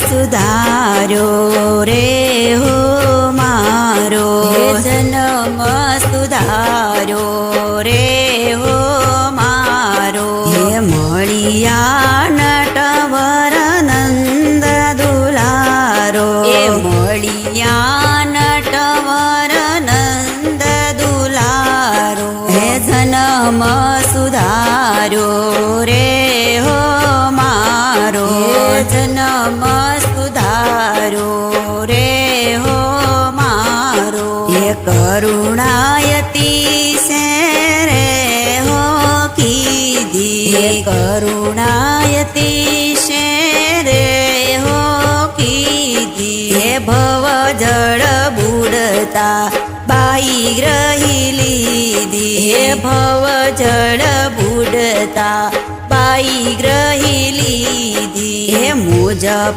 સુધાર્યો રે હો મારો જન્મ સુધાર્યો રે હો મારો હે મળિયા નટવર નંદ દુલારો હે મળિયા નટવર નંદ દુલારો હે જન્મ સુધાર્યો રે હો મારો જન્મ સુધાર્યો રે હો મારો હે કરુણાયતી સે રે હો કીધી હે કરુણાયતી સે રે હો કીધી હે ભવ જળ બુડતા બાઈ ગ્રહી લીધી હે ભવ જળ બુડતા બાઈ ગ્રહી લીધી હે મુજ